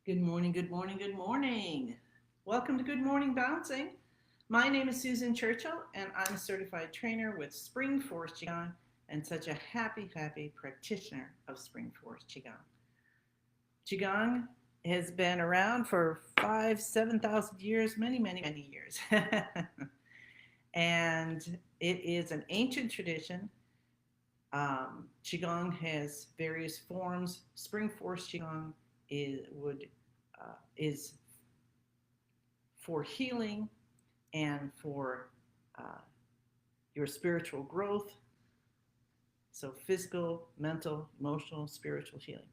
Good morning, good morning, good morning. Welcome to Good Morning Bouncing. My name is Susan Churchill, and I'm a certified trainer with Spring Forest Qigong and such a happy practitioner of Spring Forest Qigong. Qigong has been around for 7,000 years, many years. And it is an ancient tradition. Qigong has various forms. Spring Forest Qigong is for healing and for uh, your spiritual growth. So, physical, mental, emotional, spiritual healing,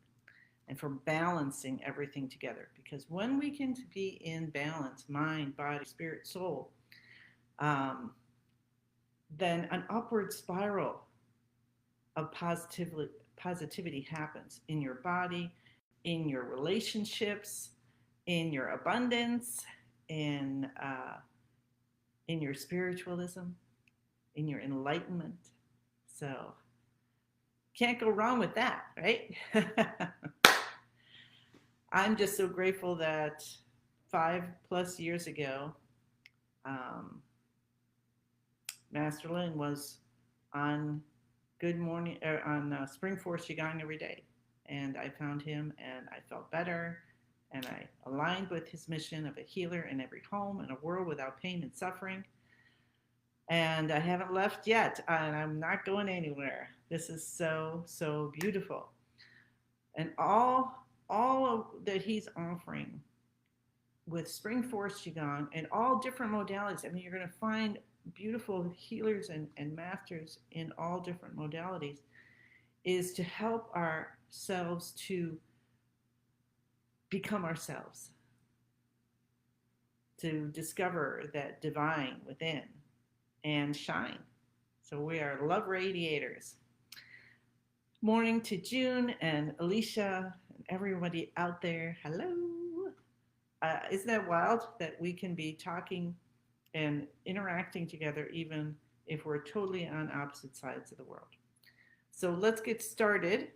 and for balancing everything together. Because when we can be in balance, mind, body, spirit, soul, um, then an upward spiral of positivity happens in your body, in your relationships, in your abundance, in uh, in your spiritualism, in your enlightenment. So can't go wrong with that, right? I'm just so grateful that 5+ years ago, um, Master Lin was on Good Morning or on Spring Forest Qigong every day, and I found him, and I felt better, and I aligned with his mission of a healer in every home in a world without pain and suffering. And I haven't left yet, and I'm not going anywhere. This is so beautiful, and all that he's offering with Spring Forest Qigong and all different modalities. I mean, you're going to find beautiful healers and masters in all different modalities, is to help ourselves to become ourselves, to discover that divine within and shine. So we are love radiators. Morning to June and Alicia and everybody out there. Hello. Isn't that wild that we can be talking and interacting together even if we're totally on opposite sides of the world? So let's get started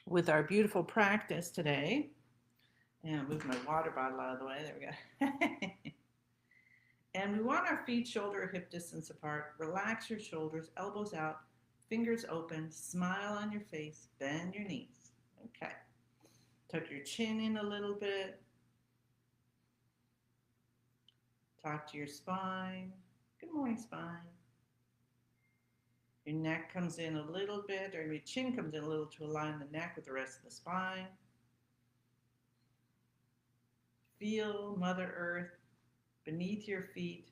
with our beautiful practice today. And I'll move my water bottle out of the way. There we go. And we want our feet shoulder hip distance apart. Relax your shoulders, elbows out, fingers open, smile on your face, bend your knees. Okay. Tuck your chin in a little bit. Talk to your spine. Good morning, spine. Your neck comes in a little bit, or your chin comes in a little to align the neck with the rest of the spine. Feel Mother Earth beneath your feet,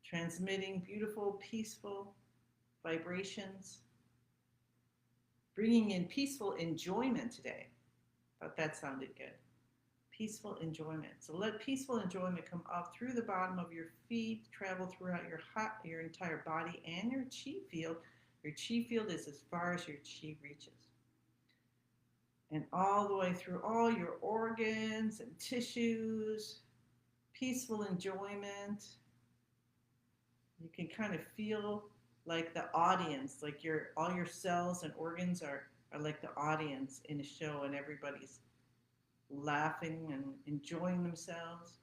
transmitting beautiful, peaceful vibrations, bringing in peaceful enjoyment today. Thought that sounded good. Peaceful enjoyment. So let peaceful enjoyment come up through the bottom of your feet, travel throughout your entire body and your chi field. Your chi field is as far as your chi reaches. And all the way through all your organs and tissues, peaceful enjoyment. You can kind of feel like the audience, like all your cells and organs are like the audience in a show, and everybody's laughing and enjoying themselves.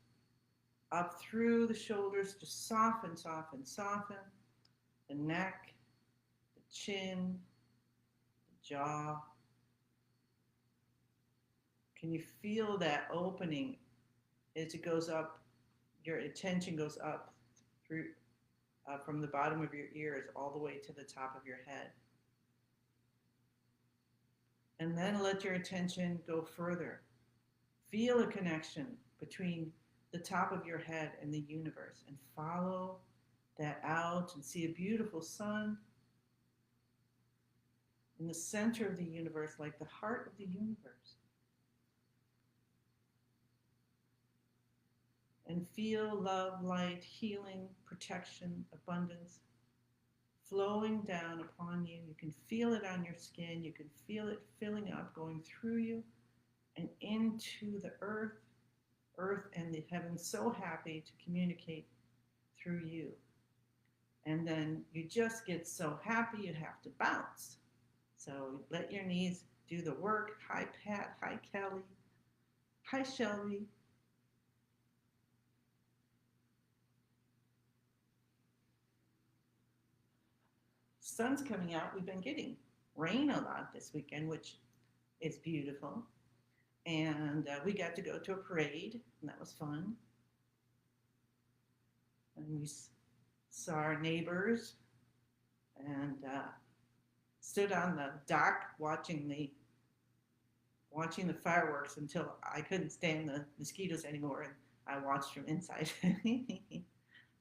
Up through the shoulders, just soften, soften, soften. The neck, the chin, the jaw. Can you feel that opening as it goes up? Your attention goes up through from the bottom of your ears all the way to the top of your head. And then let your attention go further. Feel a connection between the top of your head and the universe, and follow that out and see a beautiful sun in the center of the universe, like the heart of the universe. And feel love, light, healing, protection, abundance flowing down upon you. You can feel it on your skin. You can feel it filling up, going through you and into the earth and the heavens, so happy to communicate through you. And then you just get so happy you have to bounce. So let your knees do the work. Hi, Pat. Hi, Kelly. Hi, Shelby. Sun's coming out. We've been getting rain a lot this weekend, which is beautiful. And we got to go to a parade, and that was fun. And we saw our neighbors and stood on the dock watching the fireworks until I couldn't stand the mosquitoes anymore, and I watched from inside.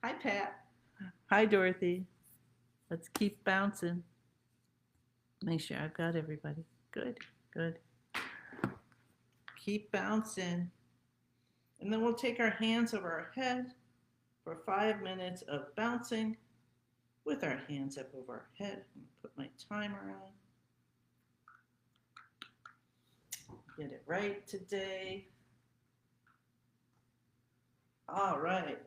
Hi, Pat. Hi, Dorothy. Let's keep bouncing. Make sure I've got everybody. Good, good. Keep bouncing. And then we'll take our hands over our head for 5 minutes of bouncing with our hands up over our head. I'm gonna put my timer on. Get it right today. All right.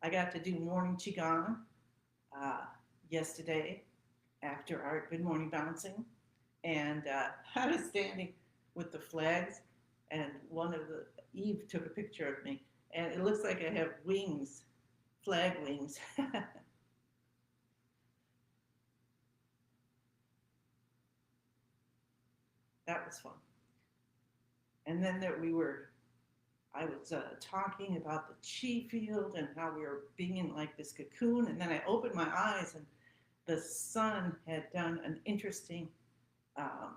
I got to do morning Qigong uh, yesterday after our good morning bouncing. And I was standing with the flags, and Eve took a picture of me, and it looks like I have wings, flag wings. That was fun. And then I was talking about the chi field and how we were being in like this cocoon, and then I opened my eyes, and the sun had done an interesting um,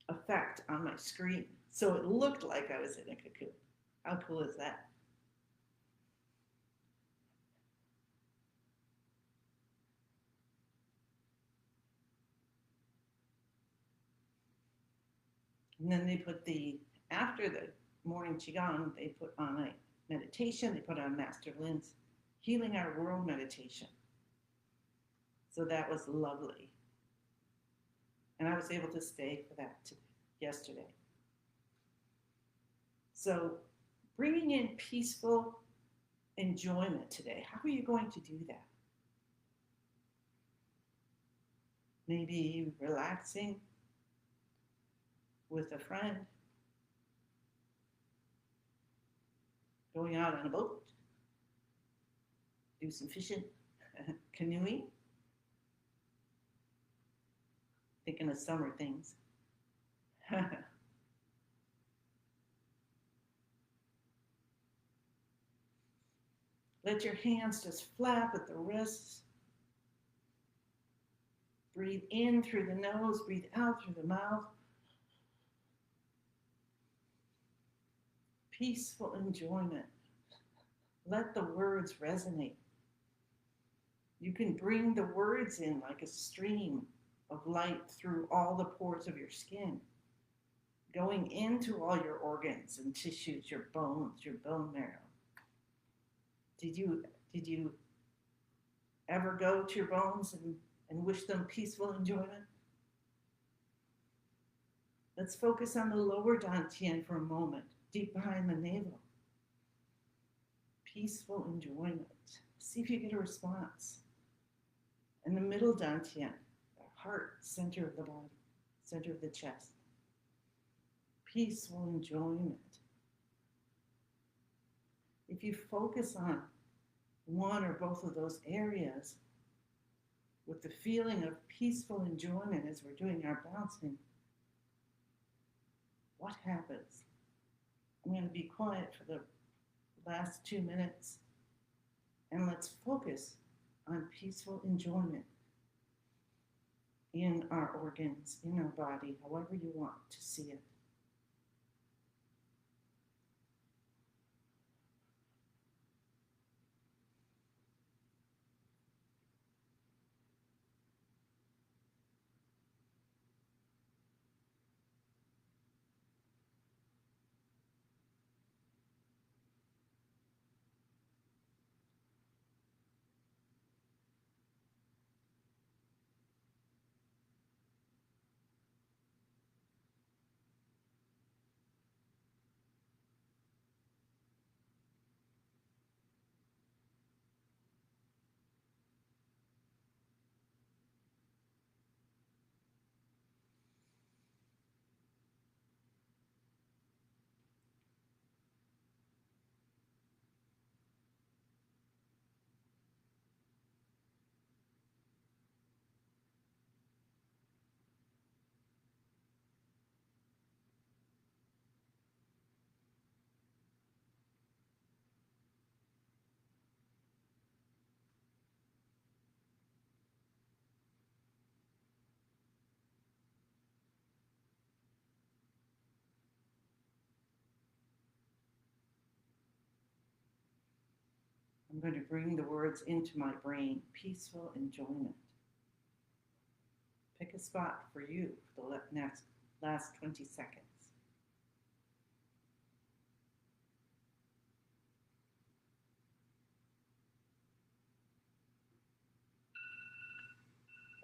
effect on my screen. So it looked like I was in a cocoon. How cool is that? And then after the morning Qigong, they put on a meditation, they put on Master Lin's Healing Our World meditation. So that was lovely. And I was able to stay for that yesterday. So bringing in peaceful enjoyment today, how are you going to do that? Maybe relaxing with a friend, going out on a boat, do some fishing, canoeing, thinking of summer things. Let your hands just flap at the wrists. Breathe in through the nose, breathe out through the mouth. Peaceful enjoyment. Let the words resonate. You can bring the words in like a stream of light through all the pores of your skin, going into all your organs and tissues, your bones, your bone marrow. Did you ever go to your bones and wish them peaceful enjoyment? Let's focus on the lower dantian for a moment, deep behind the navel. Peaceful enjoyment. See if you get a response. And the middle dantian, the heart, center of the body, center of the chest. Peaceful enjoyment. If you focus on one or both of those areas with the feeling of peaceful enjoyment as we're doing our bouncing, what happens? I'm going to be quiet for the last 2 minutes, and let's focus on peaceful enjoyment in our organs, in our body, however you want to see it. I'm going to bring the words into my brain. Peaceful enjoyment. Pick a spot for you for the last 20 seconds.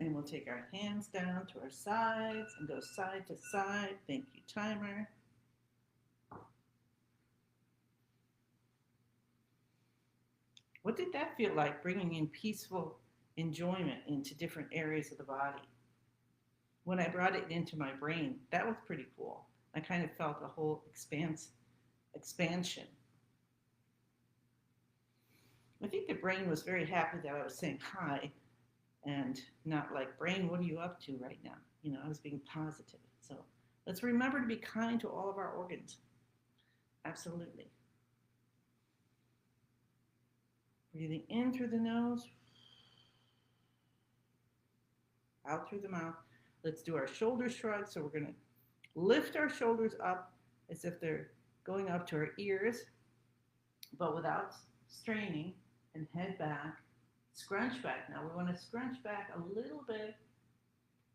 And we'll take our hands down to our sides and go side to side. Thank you, timer. What did that feel like, bringing in peaceful enjoyment into different areas of the body? When I brought it into my brain, that was pretty cool. I kind of felt a whole expansion. I think the brain was very happy that I was saying hi and not like, brain, what are you up to right now? You know, I was being positive. So let's remember to be kind to all of our organs. Absolutely. Breathing in through the nose, out through the mouth. Let's do our shoulder shrug. So we're going to lift our shoulders up as if they're going up to our ears, but without straining, and head back. Scrunch back. Now we want to scrunch back a little bit.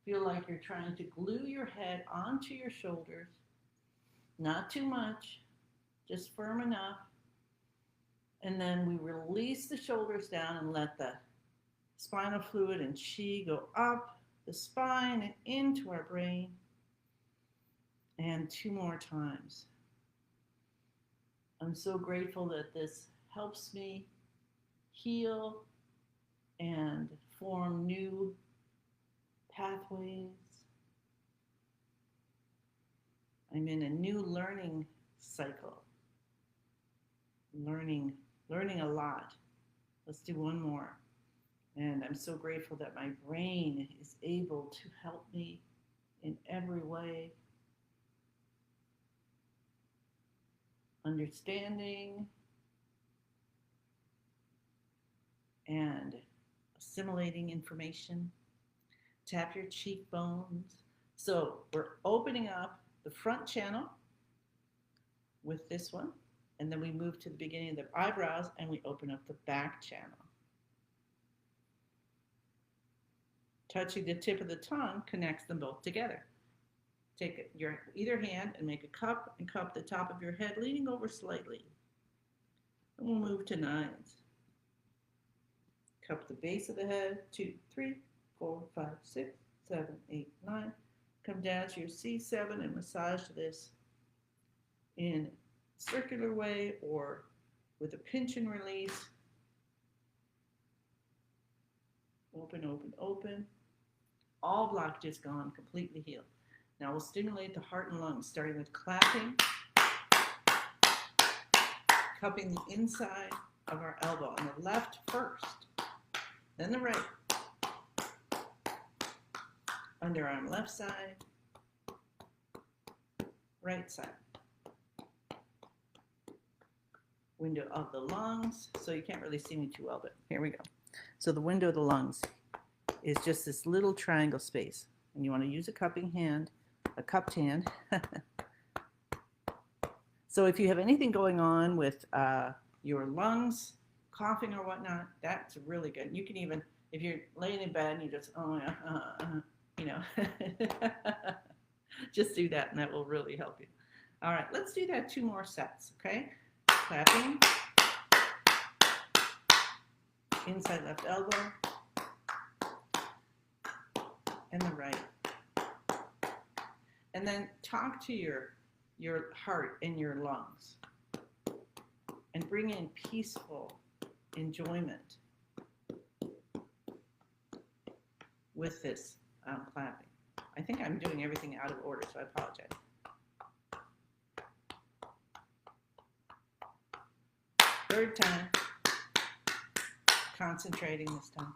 Feel like you're trying to glue your head onto your shoulders. Not too much, just firm enough. And then we release the shoulders down and let the spinal fluid and chi go up the spine and into our brain. And 2 more times. I'm so grateful that this helps me heal and form new pathways. I'm in a new learning cycle. Learning a lot. Let's do 1 more. And I'm so grateful that my brain is able to help me in every way. Understanding and assimilating information. Tap your cheekbones. So we're opening up the front channel with this one, and then we move to the beginning of the eyebrows and we open up the back channel. Touching the tip of the tongue connects them both together. Take your either hand and make a cup and cup the top of your head, leaning over slightly. And we'll move to 9s. Cup the base of the head, 2, 3, 4, 5, 6, 7, 8, 9. Come down to your C7 and massage this in a circular way or with a pinch and release. Open, open, open. All blockages gone, completely healed. Now we'll stimulate the heart and lungs, starting with clapping, cupping the inside of our elbow, on the left first, then the right. Underarm left side, right side. Window of the lungs, so you can't really see me too well, but here we go. So the window of the lungs is just this little triangle space, and you want to use a cupping hand, a cupped hand. So if you have anything going on with your lungs, coughing or whatnot, that's really good. You can even, if you're laying in bed and you just, you know, just do that and that will really help you. All right, let's do that 2 more sets, okay? Clapping, inside left elbow, and the right. And then talk to your heart and your lungs and bring in peaceful enjoyment with this clapping. I think I'm doing everything out of order, so I apologize. Third time, concentrating this time.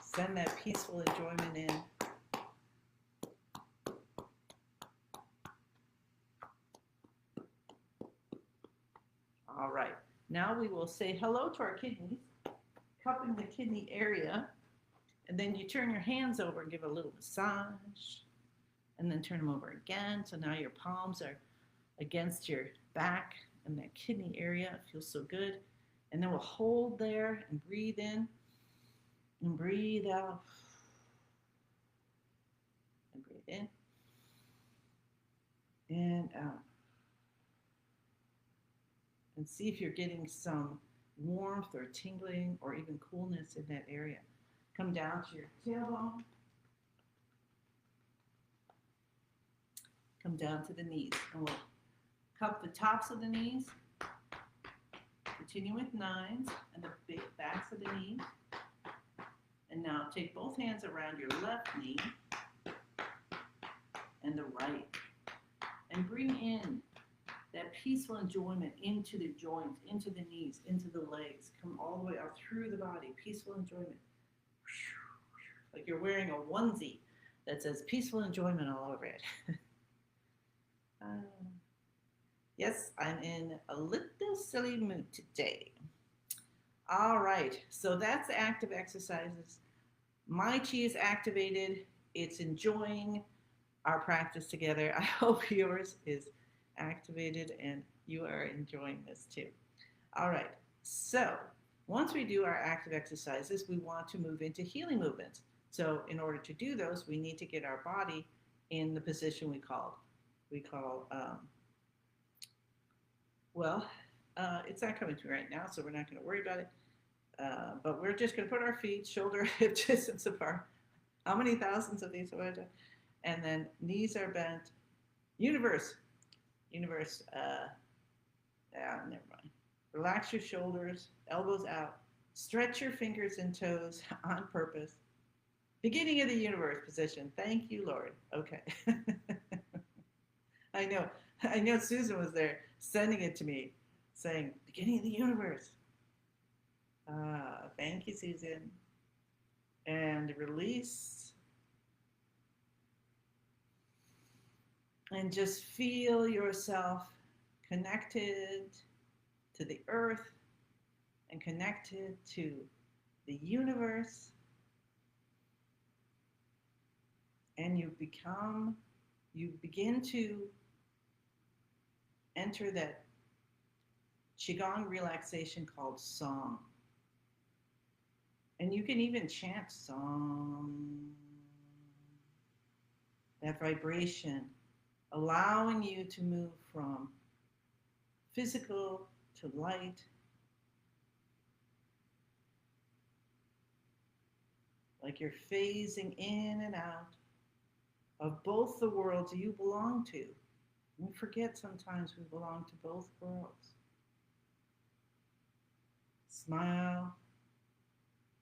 Send that peaceful enjoyment in. All right, now we will say hello to our kidneys, cupping the kidney area, and then you turn your hands over and give a little massage, and then turn them over again. So now your palms are against your back, in that kidney area. It feels so good. And then we'll hold there and breathe in and breathe out. And breathe in and out. And see if you're getting some warmth or tingling or even coolness in that area. Come down to your tailbone. Come down to the knees. And we'll cup the tops of the knees. Continue with nines and the big backs of the knees. And now take both hands around your left knee and the right. And bring in that peaceful enjoyment into the joints, into the knees, into the legs. Come all the way out through the body. Peaceful enjoyment. Like you're wearing a onesie that says peaceful enjoyment all over it. Yes, I'm in a little silly mood today. All right, so that's the active exercises. My chi is activated. It's enjoying our practice together. I hope yours is activated and you are enjoying this too. All right, so once we do our active exercises, we want to move into healing movements. So in order to do those, we need to get our body in the position we call it's not coming to me right now, so we're not going to worry about it. But we're just going to put our feet shoulder hip distance apart. How many thousands of these have I done? And then knees are bent. Universe. Never mind. Relax your shoulders, elbows out. Stretch your fingers and toes on purpose. Beginning of the universe position. Thank you, Lord. Okay. I know Susan was there sending it to me, saying, beginning of the universe. Thank you, Susan. And release. And just feel yourself connected to the earth and connected to the universe. And you begin to enter that Qigong relaxation called song. And you can even chant song, that vibration, allowing you to move from physical to light, like you're phasing in and out of both the worlds you belong to. We forget sometimes we belong to both worlds. Smile.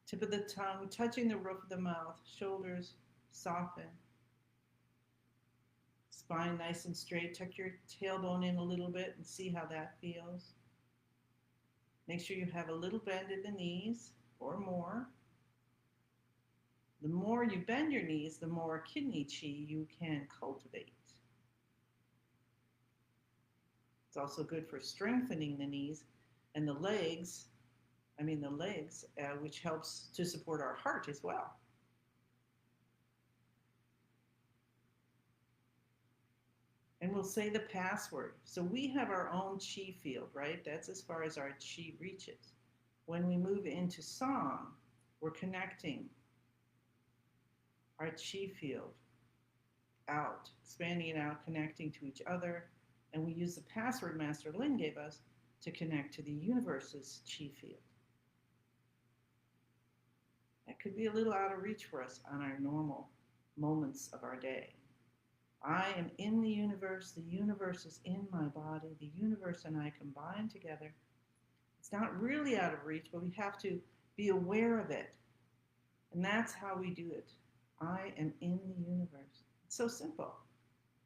Tip of the tongue touching the roof of the mouth. Shoulders soften. Spine nice and straight. Tuck your tailbone in a little bit and see how that feels. Make sure you have a little bend in the knees or more. The more you bend your knees, the more kidney chi you can cultivate. It's also good for strengthening the knees and the legs, which helps to support our heart as well. And we'll say the password. So we have our own chi field, right? That's as far as our chi reaches. When we move into song, we're connecting our chi field out, expanding it out, connecting to each other. And we use the password Master Lin gave us to connect to the universe's chi field. That could be a little out of reach for us on our normal moments of our day. I am in the universe is in my body, the universe and I combine together. It's not really out of reach, but we have to be aware of it. And that's how we do it. I am in the universe. It's so simple.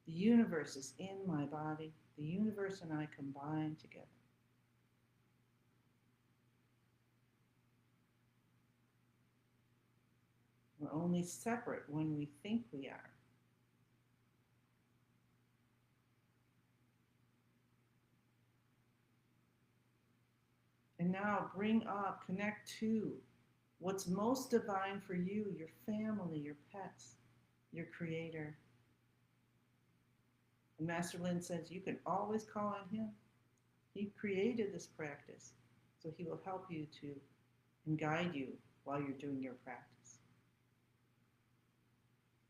The universe is in my body, the universe and I combine together. We're only separate when we think we are. And now bring up, connect to what's most divine for you, your family, your pets, your creator. And Master Lin says you can always call on him. He created this practice, so he will help you to and guide you while you're doing your practice.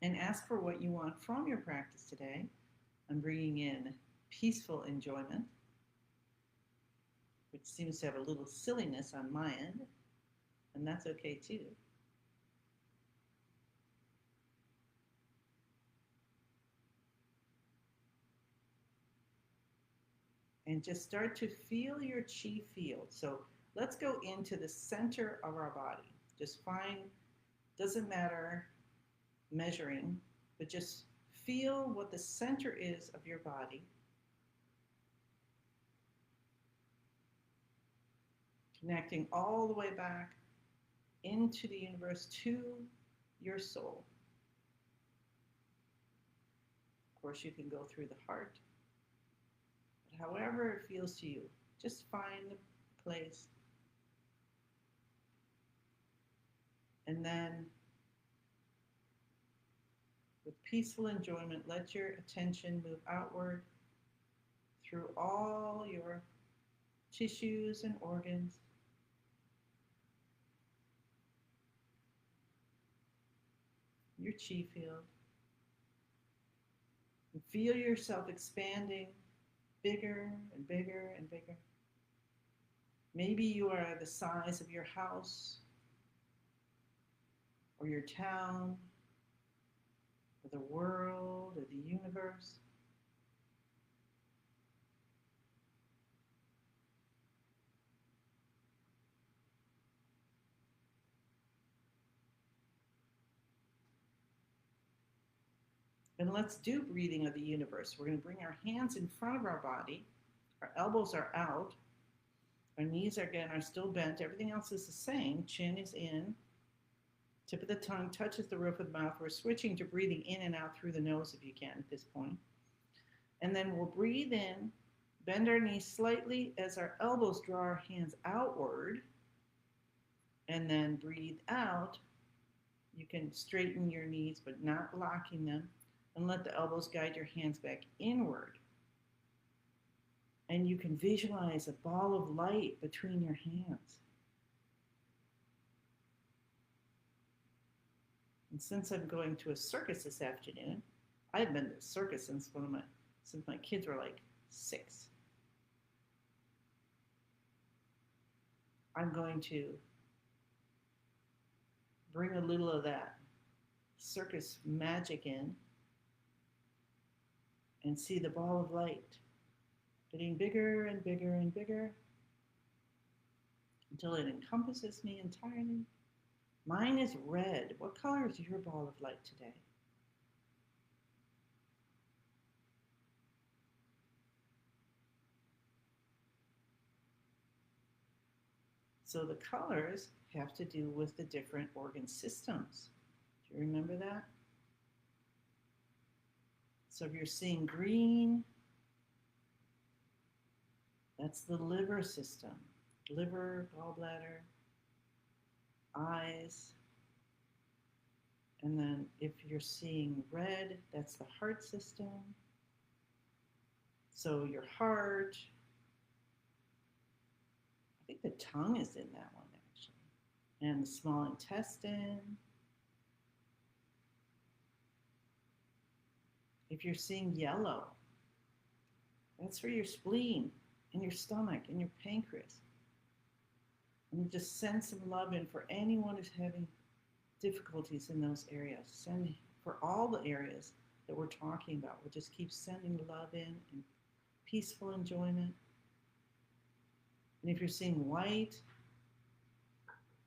And ask for what you want from your practice today. I'm bringing in peaceful enjoyment, which seems to have a little silliness on my end, and that's okay too. And just start to feel your chi field. So let's go into the center of our body. Just find, doesn't matter measuring, but just feel what the center is of your body. Connecting all the way back into the universe to your soul. Of course, you can go through the heart, but however it feels to you, just find the place. And then, with peaceful enjoyment, let your attention move outward through all your tissues and organs. Your chi field. And feel yourself expanding bigger and bigger and bigger. Maybe you are the size of your house or your town or the world or the universe. And let's do breathing of the universe. We're going to bring our hands in front of our body. Our elbows are out. Our knees again are still bent. Everything else is the same. Chin is in. Tip of the tongue touches the roof of the mouth. We're switching to breathing in and out through the nose if you can at this point. And then we'll breathe in, bend our knees slightly as our elbows draw our hands outward. And then breathe out. You can straighten your knees but not locking them. And let the elbows guide your hands back inward. And you can visualize a ball of light between your hands. And since I'm going to a circus this afternoon, I've been to a circus since my kids were like 6. I'm going to bring a little of that circus magic in and see the ball of light getting bigger and bigger and bigger until it encompasses me entirely. Mine is red. What color is your ball of light today? So the colors have to do with the different organ systems. Do you remember that? So if you're seeing green, that's the liver system. Liver, gallbladder, eyes. And then if you're seeing red, that's the heart system. So your heart, I think the tongue is in that one actually. And the small intestine. If you're seeing yellow, that's for your spleen and your stomach and your pancreas. And just send some love in for anyone who's having difficulties in those areas. Send for all the areas that we're talking about. We'll just keep sending love in and peaceful enjoyment. And if you're seeing white,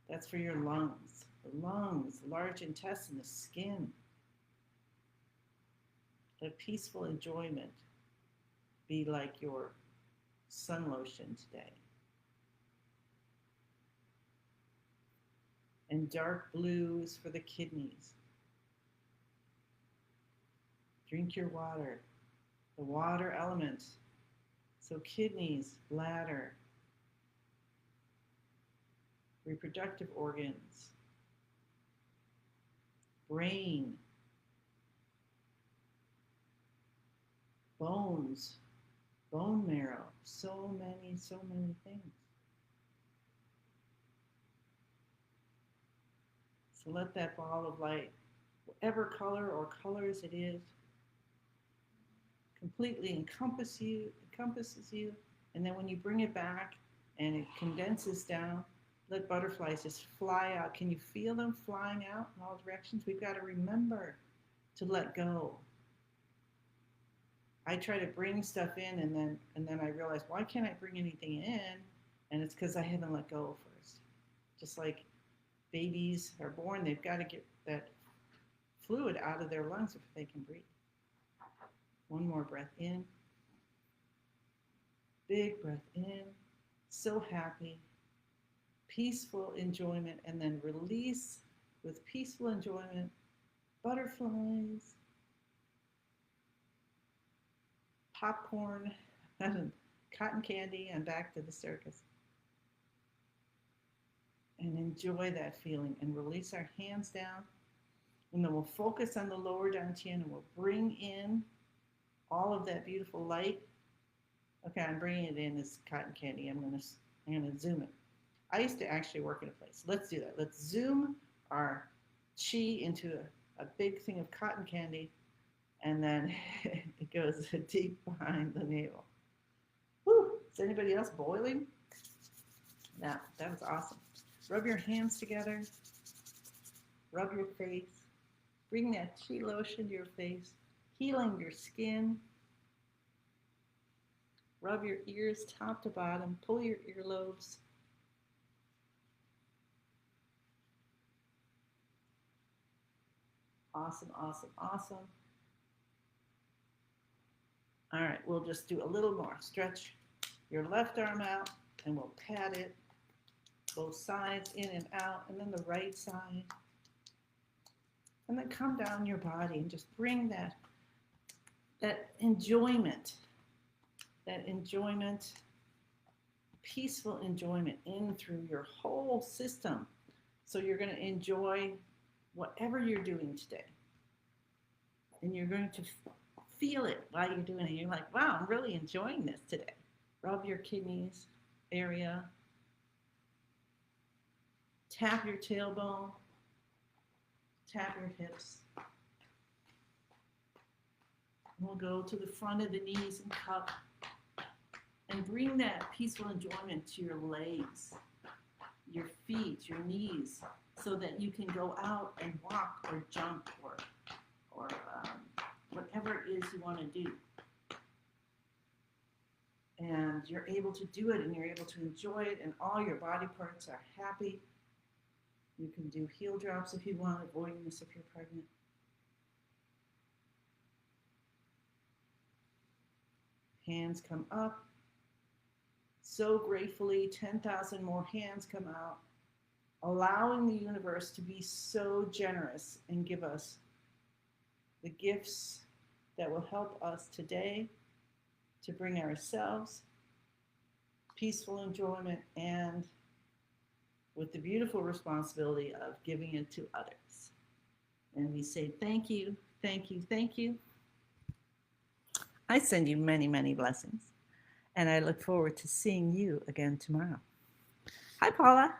that's for your lungs. The lungs, the large intestine, the skin. Let peaceful enjoyment be like your sun lotion today. And dark blue is for the kidneys. Drink your water, the water element. So kidneys, bladder, reproductive organs, brain, bones, bone marrow, so many things. So let that ball of light, whatever color or colors it is, completely encompasses you, and then when you bring it back and it condenses down, let butterflies just fly out. Can you feel them flying out in all directions? We've got to remember to let go. I try to bring stuff in, and then I realize, why can't I bring anything in? And it's because I haven't let go first. Just like babies are born, they've got to get that fluid out of their lungs before they can breathe. One more breath in. Big breath in. So happy. Peaceful enjoyment, and then release with peaceful enjoyment. Butterflies, popcorn, cotton candy, and back to the circus. And enjoy that feeling and release our hands down. And then we'll focus on the lower dantian and we'll bring in all of that beautiful light. Okay, I'm bringing it in as cotton candy. I'm gonna zoom it. I used to actually work in a place. Let's do that. Let's zoom our chi into a big thing of cotton candy, and then it goes deep behind the navel. Whew, is anybody else boiling? Now, that was awesome. Rub your hands together. Rub your face. Bring that chi lotion to your face, healing your skin. Rub your ears top to bottom. Pull your earlobes. Awesome, awesome, awesome. All right, we'll just do a little more. Stretch your left arm out and we'll pat it both sides, in and out, and then the right side. And then come down your body and just bring that enjoyment, peaceful enjoyment in through your whole system. So you're going to enjoy whatever you're doing today. And you're going to feel it while you're doing it. You're like, wow, I'm really enjoying this today. Rub your kidneys area. Tap your tailbone. Tap your hips. We'll go to the front of the knees and cup. And bring that peaceful enjoyment to your legs, your feet, your knees, so that you can go out and walk or jump or whatever it is you want to do. And you're able to do it and you're able to enjoy it and all your body parts are happy. You can do heel drops if you want, avoiding this if you're pregnant. Hands come up. So gratefully, 10,000 more hands come out, allowing the universe to be so generous and give us the gifts that will help us today to bring ourselves peaceful enjoyment and with the beautiful responsibility of giving it to others. And we say thank you, thank you, thank you. I send you many, many blessings. And I look forward to seeing you again tomorrow. Hi, Paula.